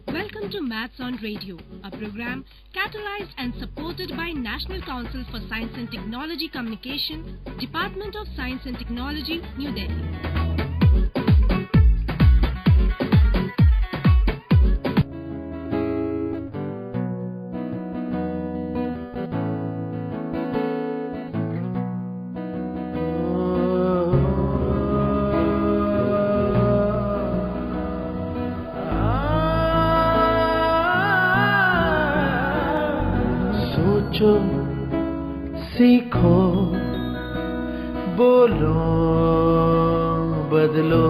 Welcome to Maths on Radio, a program catalyzed and supported by National Council for Science and Technology Communication, Department of Science and Technology, New Delhi. सोचो, सीखो, बोलो, बदलो।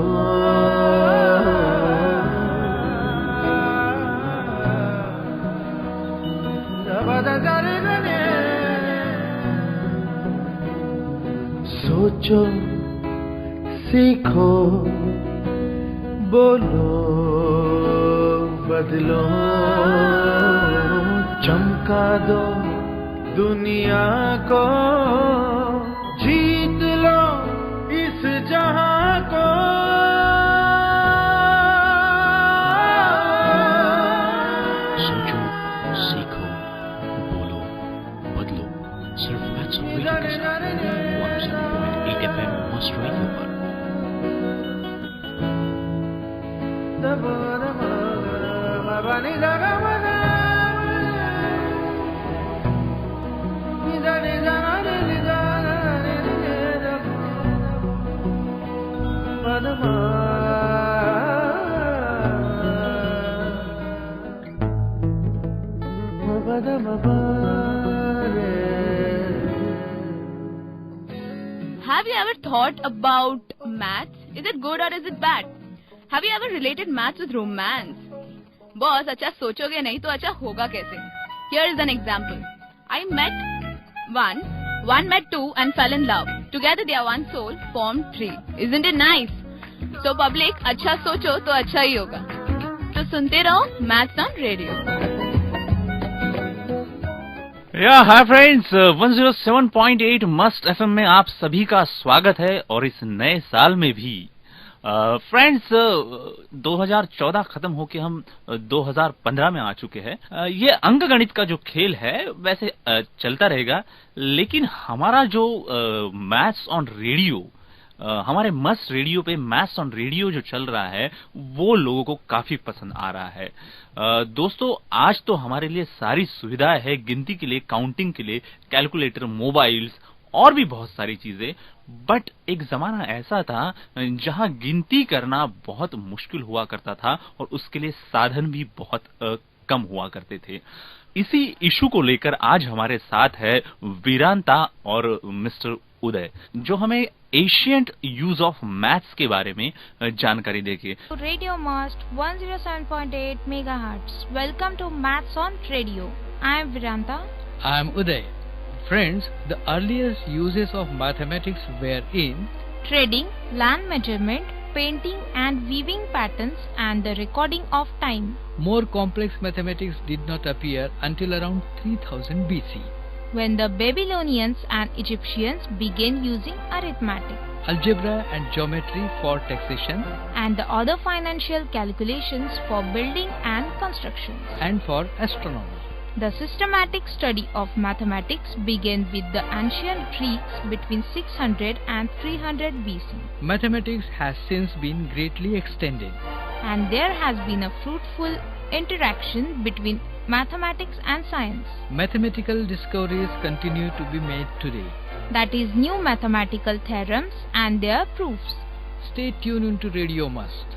सोचो, सीखो, बोलो, बदलो। चमका दो दुनिया को, जीत लो इस जहां को। सोचो, सीखो, बोलो, बदलो। सिर्फ मैथ्स ऑन रेडियो के साथ 107.8 FM मस्ट रेडियो पर। Have you ever thought about maths? Is it good or is it bad? Have you ever related maths with romance? Boss, अच्छा सोचोगे नहीं तो अच्छा होगा कैसे? Here is an example. I met one met two and fell in love. Together they are one soul, formed three. Isn't it nice? So public, अच्छा सोचो तो अच्छा ही होगा. तो सुनते रहो maths on radio. Hi friends, 107.8 must FM में आप सभी का स्वागत है और इस नए साल में भी फ्रेंड्स 2014 खत्म होके हम 2015 में आ चुके हैं। ये अंकगणित का जो खेल है वैसे चलता रहेगा, लेकिन हमारा जो मैथ्स ऑन रेडियो, हमारे मस्ट रेडियो पे मैथ्स ऑन रेडियो जो चल रहा है वो लोगों को काफी पसंद आ रहा है। दोस्तों, आज तो हमारे लिए सारी सुविधाएं है, गिनती के लिए, काउंटिंग के लिए, कैलकुलेटर, मोबाइल्स और भी बहुत सारी चीजें। बट एक जमाना ऐसा था जहां गिनती करना बहुत मुश्किल हुआ करता था और उसके लिए साधन भी बहुत कम हुआ करते थे। इसी इशू को लेकर आज हमारे साथ है वीरांता और मिस्टर उदय, जो हमें एशियंट यूज ऑफ मैथ्स के बारे में जानकारी देंगे। Radio must 107.8 megahertz. Welcome to maths on radio. I am Veeranta. I am Uday. Friends, the earliest uses of mathematics were in trading, land measurement, painting and weaving patterns, and the recording of time. more complex mathematics did not appear until around 3000 BC. When the Babylonians and Egyptians began using arithmetic, Algebra and geometry for taxation and the other financial calculations for building and construction. and for astronomy. The systematic study of mathematics began with the ancient Greeks between 600 and 300 BC. Mathematics has since been greatly extended. And there has been a fruitful interaction between mathematics and science. Mathematical discoveries continue to be made today. That is, new mathematical theorems and their proofs. Stay tuned into Radio Must.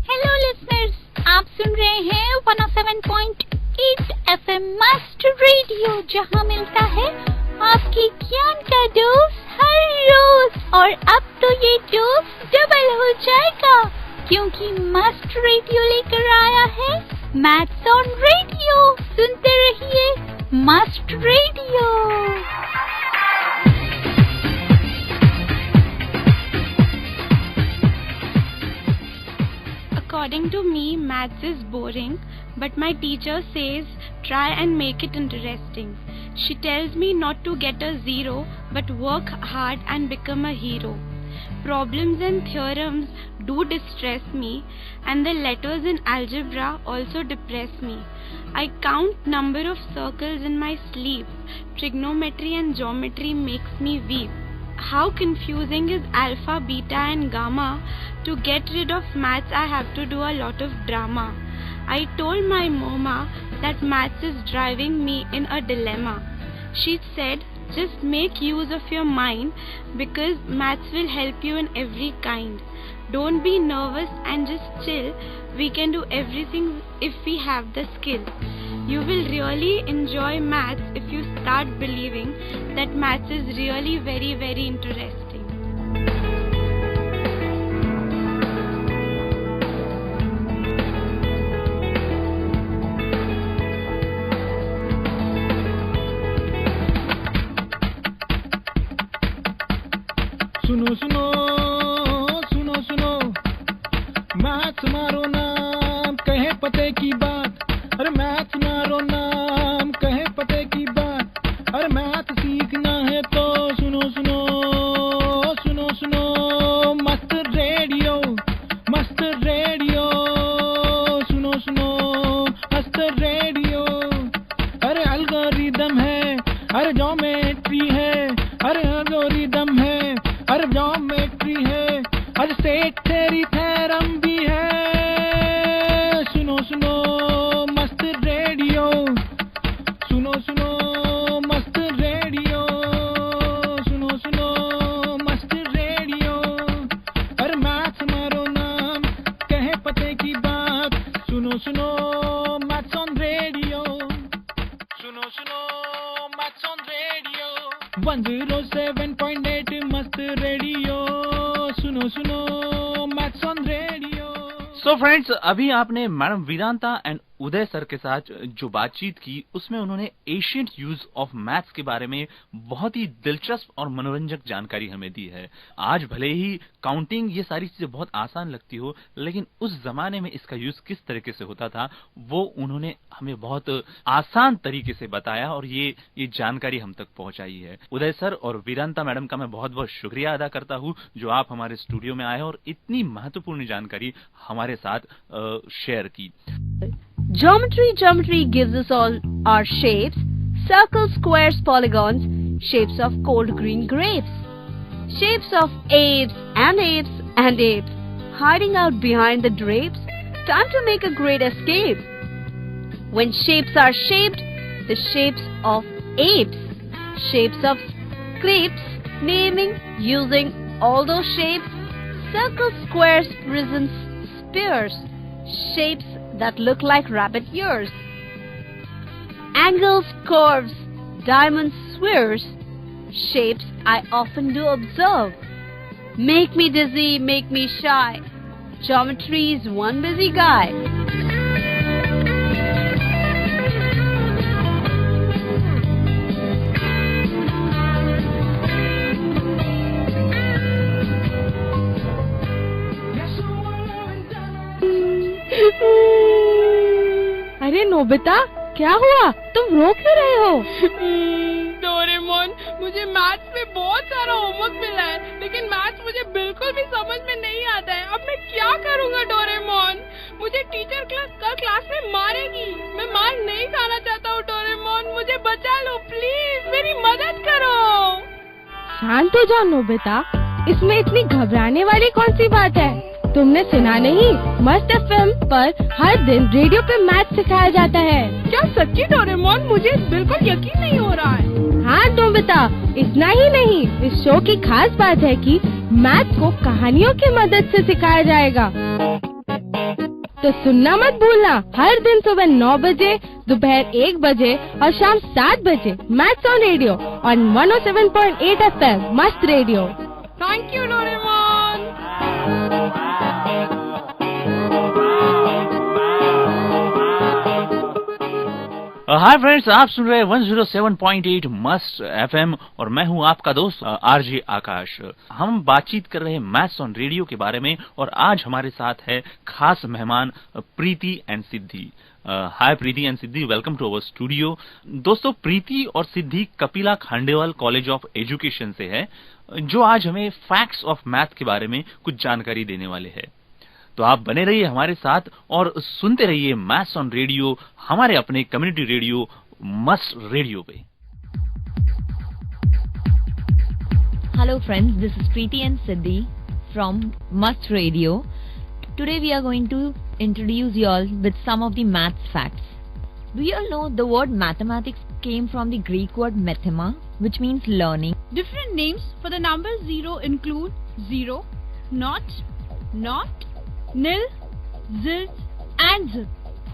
Hello listeners, आप सुन रहे हैं 107.8 FM must radio, जहां मिलता है आपकी ज्ञान का dose हर रोज। और अब तो ये डोज डबल हो जाएगा, क्योंकि मस्ट रेडियो लेकर आया है मैथ्स ऑन रेडियो। सुनते रहिए must radio. According to me, maths is boring, but my teacher says try and make it interesting. She tells me not to get a zero, but work hard and become a hero. problems and theorems do distress me, and the letters in algebra also depress me. I count number of circles in my sleep. Trigonometry and geometry makes me weep. How confusing is alpha, beta and gamma. To get rid of maths I have to do a lot of drama. I told my mama that maths is driving me in a dilemma. She said, just make use of your mind because maths will help you in every kind. Don't be nervous and just chill. We can do everything if we have the skill. You will really enjoy maths if you start believing that maths is really very, very interesting. सुनो सुनो सुनो सुनो maths मारो नाम कहे पते की बात अरे मैथ्स मारो नाम कहे पते की बात अरे मैथ सीखना है तो सुनो सुनो सुनो सुनो मस्त रेडियो सुनो सुनो मस्त रेडियो अरे एल्गोरिदम है अरे ज्योमेट्री है अरे एल्गोरिदम है अरे ज्योमेट्री है अरे सेट थ्योरी थ्योरम भी है सुनो सुनो मस्त रेडियो सुनो सुनो मस्त रेडियो सुनो सुनो मस्त रेडियो अरे मैथ्स मारो नाम कहे पते की बात सुनो सुनो मैथ्स ऑन रेडियो सुनो सुनो मैथ्स ऑन रेडियो 107.8 मस्त रेडियो सुनो सुनो maths on radio. So friends, अभी आपने madam Vedanta and Uday sir के साथ जो बातचीत की उसमें उन्होंने एशियंट यूज ऑफ मैथ्स के बारे में बहुत ही दिलचस्प और मनोरंजक जानकारी हमें दी है। आज भले ही काउंटिंग ये सारी चीजें बहुत आसान लगती हो, लेकिन उस जमाने में इसका यूज किस तरीके से होता था वो उन्होंने हमें बहुत आसान तरीके से बताया और ये जानकारी हम तक पहुंचाई है। उदय सर और वेदांता मैडम का मैं बहुत बहुत शुक्रिया अदा करता हूँ जो आप हमारे स्टूडियो में आए और इतनी महत्वपूर्ण जानकारी हमारे साथ शेयर की। Geometry gives us all our shapes: circles, squares, polygons, shapes of cold green grapes, shapes of apes and apes and apes, hiding out behind the drapes. Time to make a great escape. When shapes are shaped, the shapes of apes, shapes of crepes, naming, using all those shapes: circles, squares, prisms, spheres, shapes that look like rabbit ears, angles, curves, diamonds, spheres, shapes I often do observe. Make me dizzy, make me shy. Geometry is one busy guy. अरे Nobita, क्या हुआ? तुम रो क्यों रहे हो? Doraemon, मुझे maths में बहुत सारा होमवर्क मिला है, लेकिन मैथ्स मुझे बिल्कुल भी समझ में नहीं आता है। अब मैं क्या करूँगा डोरेमोन? मुझे टीचर कल क्लास में मारेगी। मैं मार नहीं खाना चाहता हूँ डोरेमोन, मुझे बचा लो प्लीज, मेरी मदद करो। शांत हो जाओ नोबिता, इसमें इतनी घबराने वाली कौन सी बात है? तुमने सुना नहीं, मस्त एफएम पर हर दिन रेडियो पे मैथ सिखाया जाता है। क्या सच्ची डोरेमोन? मुझे बिल्कुल यकीन नहीं हो रहा है। हाँ नोबिता, इतना ही नहीं, इस शो की खास बात है कि मैथ को कहानियों की मदद से सिखाया जाएगा। तो सुनना मत भूलना, हर दिन सुबह 9 बजे, दोपहर 1 बजे और शाम 7 बजे मैथ्स ऑन रेडियो और 107.8 एफएम मस्त radio. Thank you Doraemon. Hi friends, आप सुन रहे हैं 107.8 मस्ट एफएम और मैं हूं आपका दोस्त आरजे आकाश। हम बातचीत कर रहे हैं मैथ्स ऑन रेडियो के बारे में और आज हमारे साथ है खास मेहमान Preeti and Siddhi. Hi Preeti and Siddhi, welcome to our studio. दोस्तों, प्रीति और Siddhi Kapila Khandelwal college of education से है, जो आज हमें फैक्ट्स ऑफ मैथ के बारे में कुछ जानकारी देने वाले हैं। तो आप बने रहिए हमारे साथ और सुनते रहिए मैथ्स ऑन रेडियो, हमारे अपने कम्युनिटी रेडियो मस्ट रेडियो पे। Hello friends, this is Preeti and Siddhi from Must Radio. Today we are going to introduce you all with some of the maths facts. Do you all know the word mathematics came from the Greek word mathema, which means learning? Different names for the number 0 include 0, not, nil, zilch and zilch.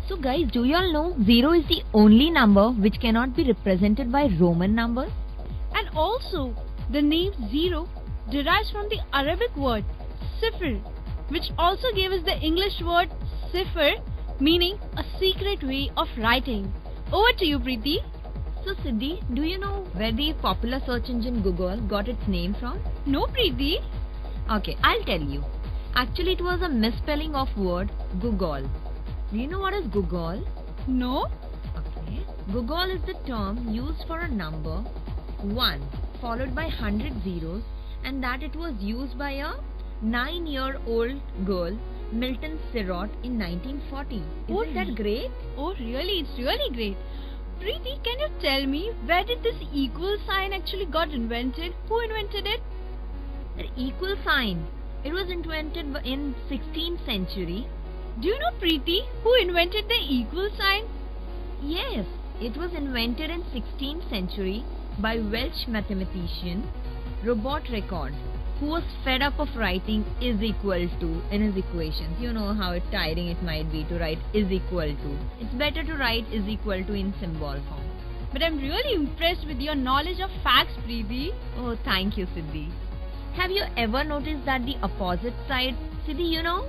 So guys, do you all know 0 is the only number which cannot be represented by Roman numbers? And also, the name 0 derives from the Arabic word sifr, which also gave us the English word cipher, meaning a secret way of writing. Over to you, Preeti. So Siddhi, do you know where the popular search engine Google got its name from? No, Preeti. Okay, I'll tell you. Actually, it was a misspelling of word Google. Do you know what is Google? No. Okay. Google is the term used for a number 1 followed by 100 zeros, and that it was used by a 9-year-old girl, Milton Sirott, in 1940. Isn't that great? Oh, really? It's really great. Preeti, can you tell me where did this equal sign actually got invented? Who invented it? The equal sign. It was invented in 16th century. Do you know, Preeti, who invented the equal sign? Yes, it was invented in 16th century by Welsh mathematician Robert Recorde, who was fed up of writing is equal to in his equations. You know how tiring it might be to write is equal to. It's better to write is equal to in symbol form. But I'm really impressed with your knowledge of facts, Preeti. Oh, thank you, Siddhi. Have you ever noticed that the opposite side, Siddhi, you know,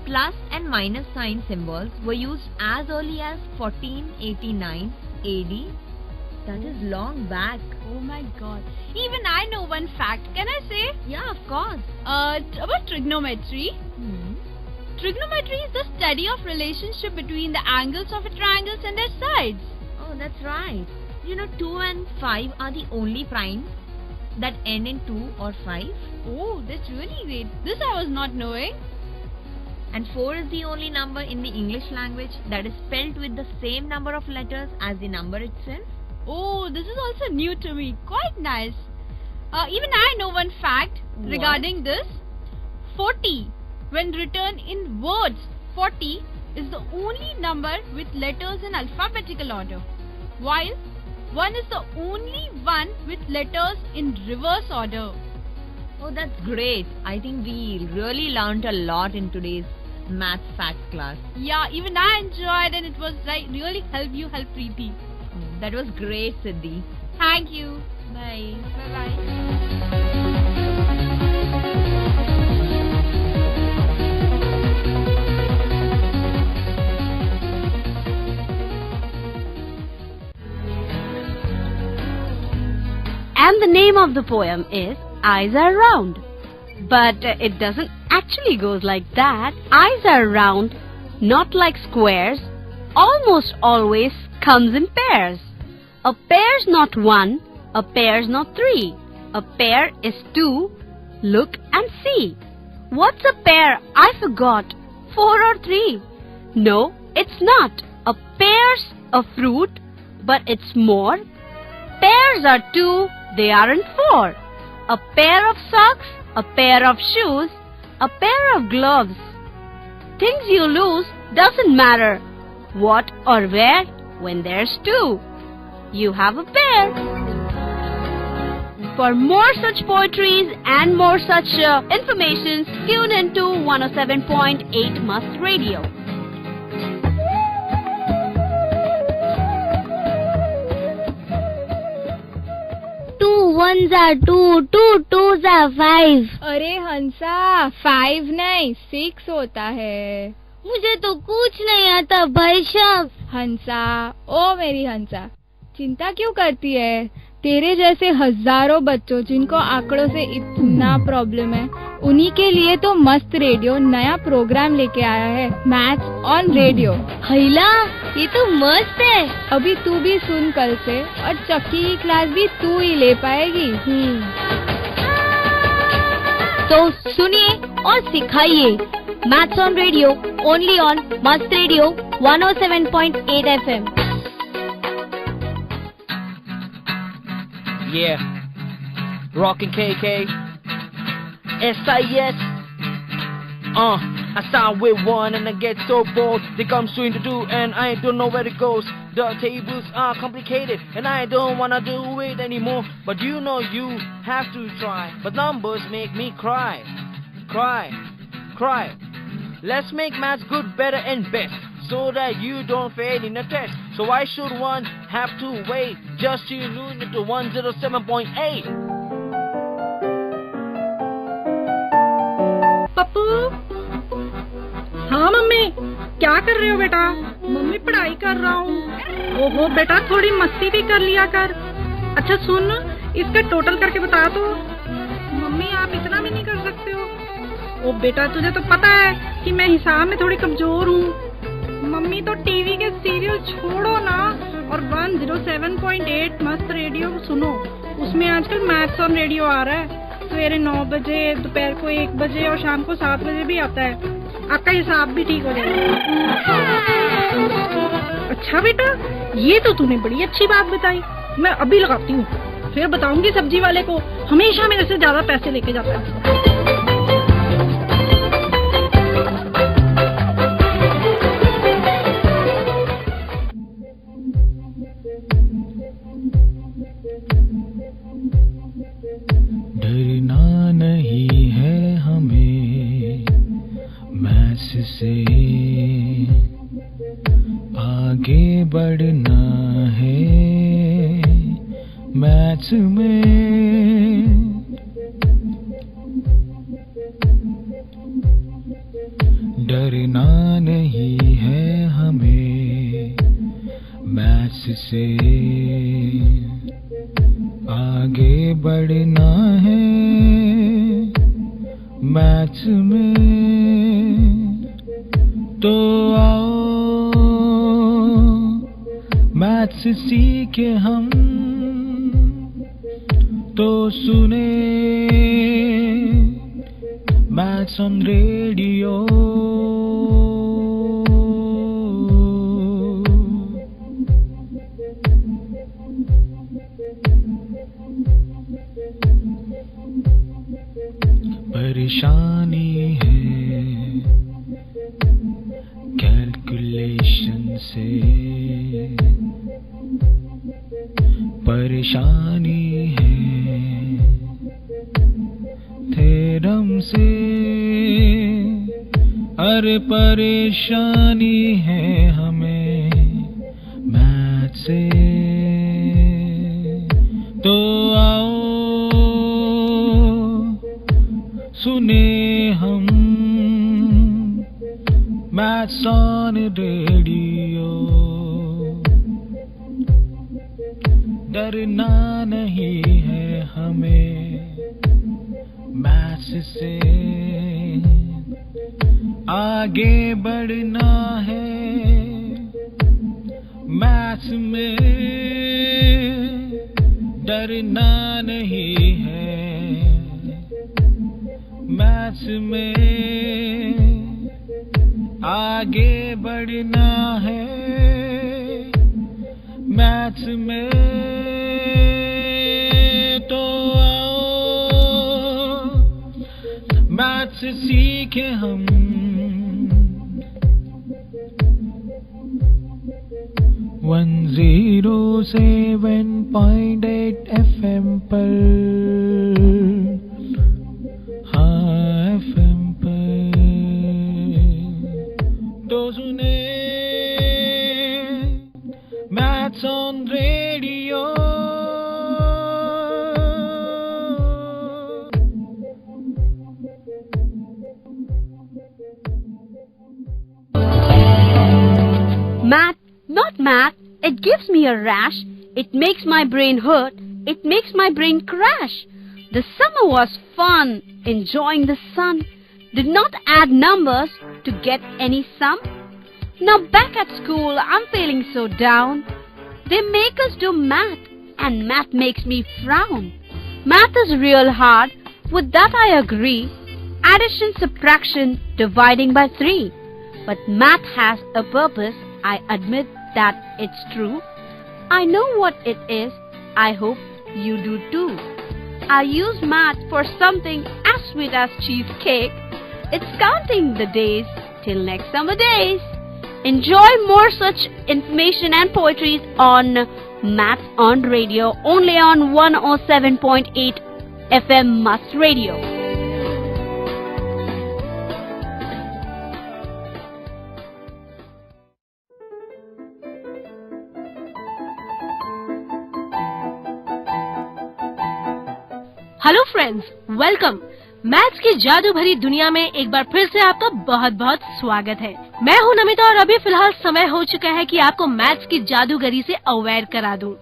plus and minus sign symbols were used as early as 1489 AD? That is long back. Oh my god. Even I know one fact. Can I say? Yeah, of course. About trigonometry. Trigonometry is the study of relationship between the angles of a triangles and their sides. Oh, that's right. You know, 2 and 5 are the only primes that end in 2 or 5. Oh, that's really great. This I was not knowing. And 4 is the only number in the English language that is spelled with the same number of letters as the number itself. Oh, this is also new to me. Quite nice. Even I know one fact regarding this. 40, when written in words, 40 is the only number with letters in alphabetical order, while 1 is the only one with letters in reverse order. Oh, that's great. I think we really learnt a lot in today's math facts class. Yeah, even I enjoyed, and it was really help Preeti. That was great, Siddhi. Thank you. Bye. Bye-bye. And the name of the poem is Eyes Are Round. But it doesn't actually goes like that. Eyes are round, not like squares, almost always comes in pairs. A pair's not 1, a pair's not 3. A pair is 2. Look and see. What's a pair? I forgot. 4 or 3? No, it's not. A pear's a fruit, but it's more. Pairs are 2, they aren't 4. A pair of socks, a pair of shoes, a pair of gloves. Things you lose doesn't matter what or where when there's 2. You have a pair. For more such poetries and more such information, tune into 107.8 Must Radio. 2 1s are 2, 2 2s are 5. अरे हंसा 5 नहीं 6 होता है. मुझे तो कुछ नहीं आता भाई साहब। हंसा, ओ मेरी हंसा, चिंता क्यों करती है? तेरे जैसे हजारों बच्चों जिनको आंकड़ों से इतना प्रॉब्लम है, उन्हीं के लिए तो मस्त रेडियो नया प्रोग्राम लेके आया है, मैथ्स ऑन रेडियो। हैला, ये तो मस्त है। अभी तू भी सुन कल से, और चक्की की क्लास भी तू ही ले पाएगी। तो सुनिए और सिखाइए maths on radio, only on मस्त radio 107.8 FM। Yeah, rockin' KK, SIS. I start with one and I get so bored. They come soon to do and I don't know where it goes. The tables are complicated and I don't wanna do it anymore. But you know you have to try. But numbers make me cry, cry. Let's make maths good, better and best, so that you don't fail in a test. So why should one have to wait just to tune into 107.8? Pappu. हाँ mummy, क्या कर रहे हो बेटा? Mummy पढ़ाई कर रहा हूँ। ओहो बेटा, थोड़ी मस्ती भी कर लिया कर। अच्छा सुन, इसका टोटल करके बता दो। मम्मी आप इतना भी नहीं कर सकते हो? ओ बेटा, तुझे तो पता है कि मैं हिसाब में थोड़ी कमजोर हूँ। मम्मी तो टीवी के सीरियल छोड़ो ना और 107.8 मस्त रेडियो सुनो। उसमें आजकल मैथ्स ऑन रेडियो आ रहा है। सवेरे 9 बजे, दोपहर को 1 बजे और शाम को 7 बजे भी आता है। आपका हिसाब भी ठीक हो जाएगा। अच्छा बेटा, ये तो तूने बड़ी अच्छी बात बताई। मैं अभी लगाती हूँ, फिर बताऊंगी सब्जी वाले को। हमेशा मेरे से ज्यादा पैसे लेके जाता है। डरना नहीं है हमें मैथ्स से, आगे बढ़ना है मैथ्स में। डरना नहीं है हमें मैथ्स से, आगे बढ़ना है मैथ्स में। तो आओ मैथ्स सीखे हम, तो सुने मैथ्स ऑन रेडियो। परेशानी है कैलकुलेशन से, परेशानी है थ्योरम से, अरे परेशानी है हमें मैथ्स से। तो आओ सुने हम मैथ्स ऑन रेडियो। डरना नहीं है हमें मैथ्स से, आगे बढ़ना है मैथ्स में। डरना नहीं है मैथ्स में, आगे बढ़ना है मैथ्स में। तो आओ मैथ्स सीखे हम, 107.8 FM पर, हाँ FM पर। तो सुने maths on radio. math, it gives me a rash. It makes my brain hurt. It makes my brain crash. The summer was fun, enjoying the sun. Did not add numbers to get any sum. Now back at school, I'm feeling so down. They make us do math, and math makes me frown. Math is real hard, with that I agree. Addition, subtraction, dividing by 3. But math has a purpose, I admit that it's true. I know what it is, I hope you do too. I use math for something as sweet as cheesecake. It's counting the days till next summer days. Enjoy more such information and poetry on Maths on Radio, only on 107.8 FM Must Radio. Hello friends, welcome. Maths की जादू भरी दुनिया में एक बार फिर से आपका बहुत बहुत स्वागत है। मैं हूं नमिता और अभी फिलहाल समय हो चुका है कि आपको मैथ्स की जादूगरी से अवेयर करा दूं।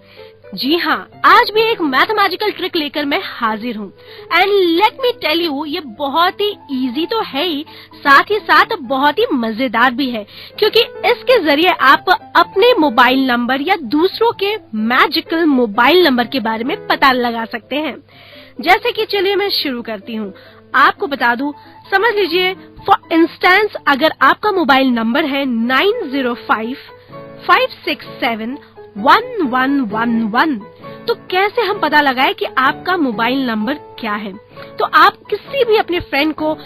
जी हाँ, आज भी एक मैथमेटिकल ट्रिक लेकर मैं हाजिर हूँ। And let me tell you, ये बहुत ही इजी तो है ही साथ बहुत ही मजेदार भी है, क्योंकि इसके जरिए आप अपने मोबाइल नंबर या दूसरों के मैजिकल मोबाइल नंबर के बारे में पता लगा सकते हैं। जैसे कि चलिए मैं शुरू करती हूँ। आपको बता दूं, समझ लीजिए फॉर इंस्टेंस अगर आपका मोबाइल नंबर है 9055671111, तो कैसे हम पता लगाए कि आपका मोबाइल नंबर क्या है। तो आप किसी भी अपने फ्रेंड को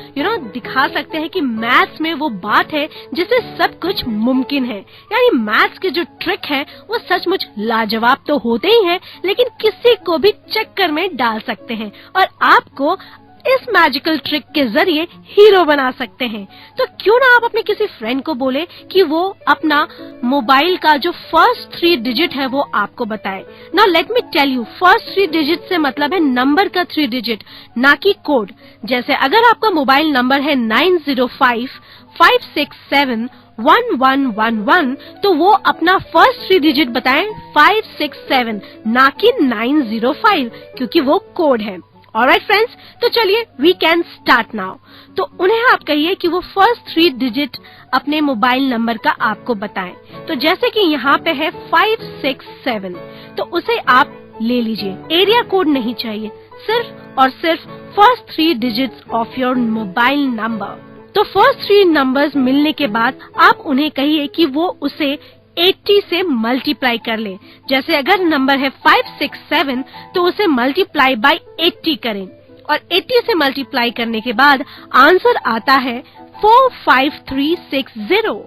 दिखा सकते हैं कि मैथ्स में वो बात है जिससे सब कुछ मुमकिन है। यानी मैथ्स के जो ट्रिक है वो सचमुच लाजवाब तो होते ही हैं, लेकिन किसी को भी चक्कर में डाल सकते हैं और आपको इस मैजिकल ट्रिक के जरिए हीरो बना सकते हैं। तो क्यों ना आप अपने किसी फ्रेंड को बोले कि वो अपना मोबाइल का जो फर्स्ट 3 डिजिट है वो आपको बताए। Now let me tell you, first 3 digit से मतलब है नंबर का 3 डिजिट, ना कि कोड। जैसे अगर आपका मोबाइल नंबर है 9055671111, तो वो अपना फर्स्ट 3 डिजिट बताएं 567, ना कि 905, क्योंकि वो कोड है। ऑलराइट फ्रेंड्स, तो चलिए वी कैन स्टार्ट नाउ। तो उन्हें आप कहिए कि वो फर्स्ट 3 डिजिट अपने मोबाइल नंबर का आपको बताएं। तो जैसे कि यहाँ पे है 567, तो उसे आप ले लीजिए। एरिया कोड नहीं चाहिए, सिर्फ और सिर्फ first 3 digits of your mobile number. तो फर्स्ट 3 नंबर्स मिलने के बाद आप उन्हें कहिए कि वो उसे 80 से मल्टीप्लाई कर ले। जैसे अगर नंबर है 567, तो उसे मल्टीप्लाई बाय 80 करें और 80 से मल्टीप्लाई करने के बाद आंसर आता है 45360।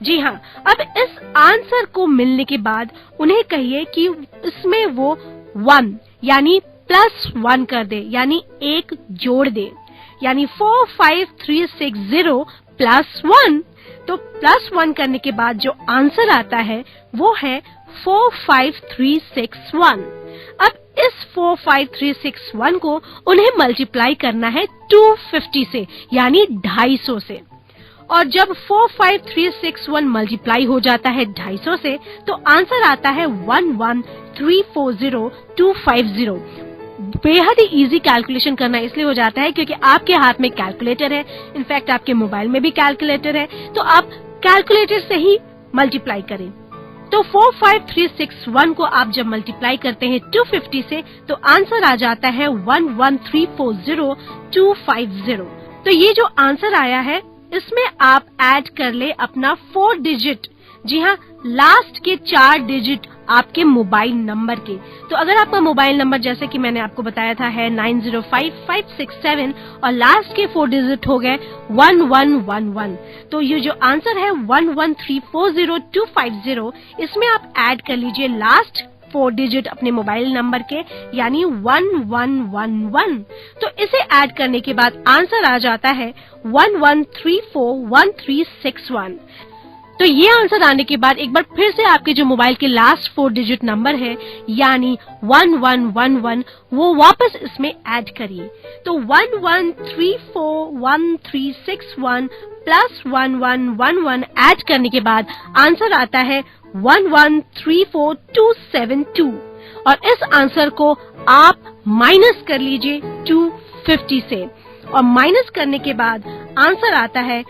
जी हाँ, अब इस आंसर को मिलने के बाद उन्हें कहिए कि इसमें वो 1 यानी +1 कर दे, यानी 1 जोड़ दे, यानी 45360 +1। तो +1 करने के बाद जो आंसर आता है वो है 45361। अब इस 45361 को उन्हें मल्टीप्लाई करना है 250 से, यानी 250 से। और जब 45361 मल्टीप्लाई हो जाता है 250 से, तो आंसर आता है 11340,250। बेहद ही इजी कैलकुलेशन करना इसलिए हो जाता है क्योंकि आपके हाथ में कैलकुलेटर है, इनफैक्ट आपके मोबाइल में भी कैलकुलेटर है, तो आप कैलकुलेटर से ही मल्टीप्लाई करें। तो 45361 को आप जब मल्टीप्लाई करते हैं 250 से, तो आंसर आ जाता है 11340,250। तो ये जो आंसर आया है, इसमें आप ऐड कर ले अपना 4 डिजिट, जी हाँ, लास्ट के 4 डिजिट आपके मोबाइल नंबर के। तो अगर आपका मोबाइल नंबर जैसे कि मैंने आपको बताया था है 905567 और लास्ट के 4 डिजिट हो गए 1111, तो ये जो आंसर है 11340,250, इसमें आप ऐड कर लीजिए लास्ट 4 डिजिट अपने मोबाइल नंबर के, यानी 1111। तो इसे ऐड करने के बाद आंसर आ जाता है 11341361। तो ये आंसर आने के बाद एक बार फिर से आपके जो मोबाइल के लास्ट 4 डिजिट नंबर है, यानी 1111, वो वापस इसमें ऐड करिए। तो 11341361 +1111 ऐड करने के बाद आंसर आता है 1134272 और इस आंसर को आप माइनस कर लीजिए 250 से और माइनस करने के बाद आंसर आता है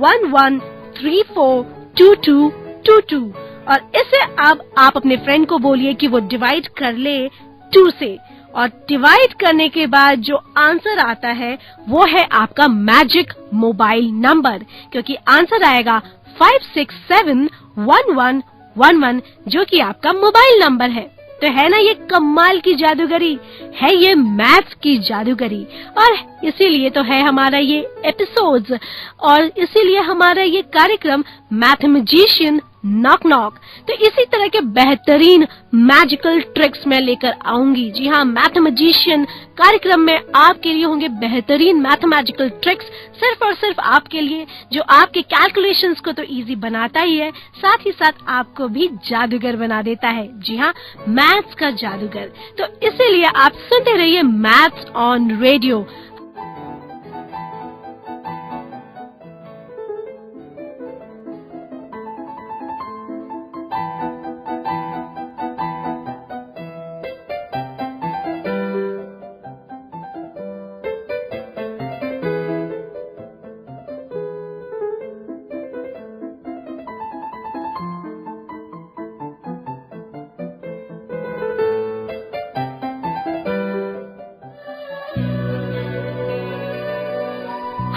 11342222 और इसे अब आप अपने फ्रेंड को बोलिए कि वो डिवाइड कर ले 2 से और डिवाइड करने के बाद जो आंसर आता है वो है आपका मैजिक मोबाइल नंबर, क्योंकि आंसर आएगा 5671111 जो कि आपका मोबाइल नंबर है। तो है ना ये कमाल की जादूगरी, है ये मैथ्स की जादूगरी, और इसीलिए तो है हमारा ये एपिसोड्स और इसीलिए हमारा ये कार्यक्रम मैथमेटिशियन नॉक नॉक। तो इसी तरह के बेहतरीन मैजिकल ट्रिक्स मैं लेकर आऊंगी। जी हाँ, मैथमेटिशियन कार्यक्रम में आपके लिए होंगे बेहतरीन मैथमेटिकल ट्रिक्स, सिर्फ और सिर्फ आपके लिए, जो आपके कैलकुलेशंस को तो इजी बनाता ही है, साथ ही साथ आपको भी जादूगर बना देता है। जी हाँ, मैथ्स का जादूगर। तो इसीलिए आप सुनते रहिए मैथ्स ऑन रेडियो।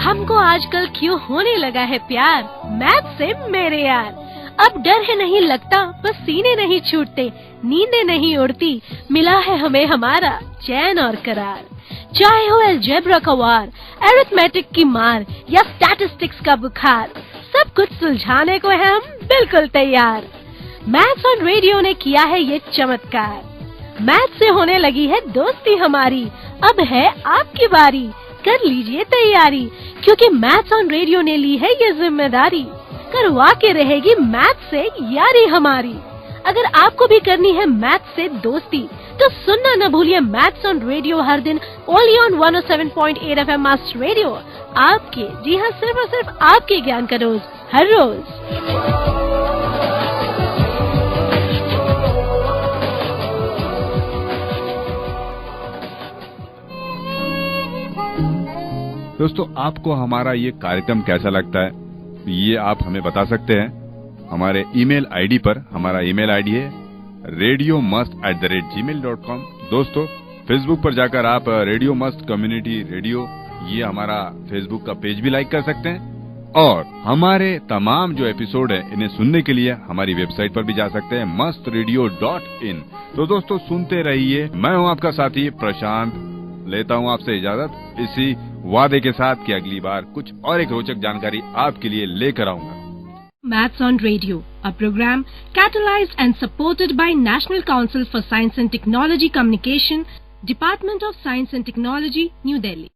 हमको आजकल क्यों होने लगा है प्यार मैथ से मेरे यार। अब डर है नहीं लगता, बस सीने नहीं छूटते, नींदें नहीं उड़ती, मिला है हमें हमारा चैन और करार। चाहे हो अलजेब्रा का वार, अरिथमेटिक की मार या स्टैटिस्टिक्स का बुखार, सब कुछ सुलझाने को है हम बिल्कुल तैयार। मैथ्स ऑन रेडियो ने किया है ये चमत्कार, मैथ से होने लगी है दोस्ती हमारी, अब है आपकी बारी, कर लीजिए तैयारी, क्योंकि मैथ्स ऑन रेडियो ने ली है ये जिम्मेदारी, करवा के रहेगी मैथ से यारी हमारी। अगर आपको भी करनी है मैथ से दोस्ती तो सुनना न भूलिए मैथ्स ऑन रेडियो हर दिन only on 107.8 FM must radio, आपके, जी हाँ, सिर्फ और सिर्फ आपके ज्ञान का रोज हर रोज। दोस्तों, आपको हमारा ये कार्यक्रम कैसा लगता है ये आप हमें बता सकते हैं हमारे ईमेल आईडी पर। हमारा ईमेल आईडी है radiomust@gmail.com। दोस्तों, फेसबुक पर जाकर आप रेडियो मस्ट कम्युनिटी रेडियो, ये हमारा फेसबुक का पेज भी लाइक कर सकते हैं, और हमारे तमाम जो एपिसोड है इन्हें सुनने के लिए हमारी वेबसाइट पर भी जा सकते हैं mastradio.in। तो दोस्तों, सुनते रहिए। मैं हूँ आपका साथी प्रशांत, लेता हूँ आपसे इजाजत, इसी वादे के साथ कि अगली बार कुछ और एक रोचक जानकारी आपके लिए लेकर आऊंगा। Maths on Radio, a program catalyzed and supported by National Council for Science and Technology Communication, Department of Science and Technology, New Delhi.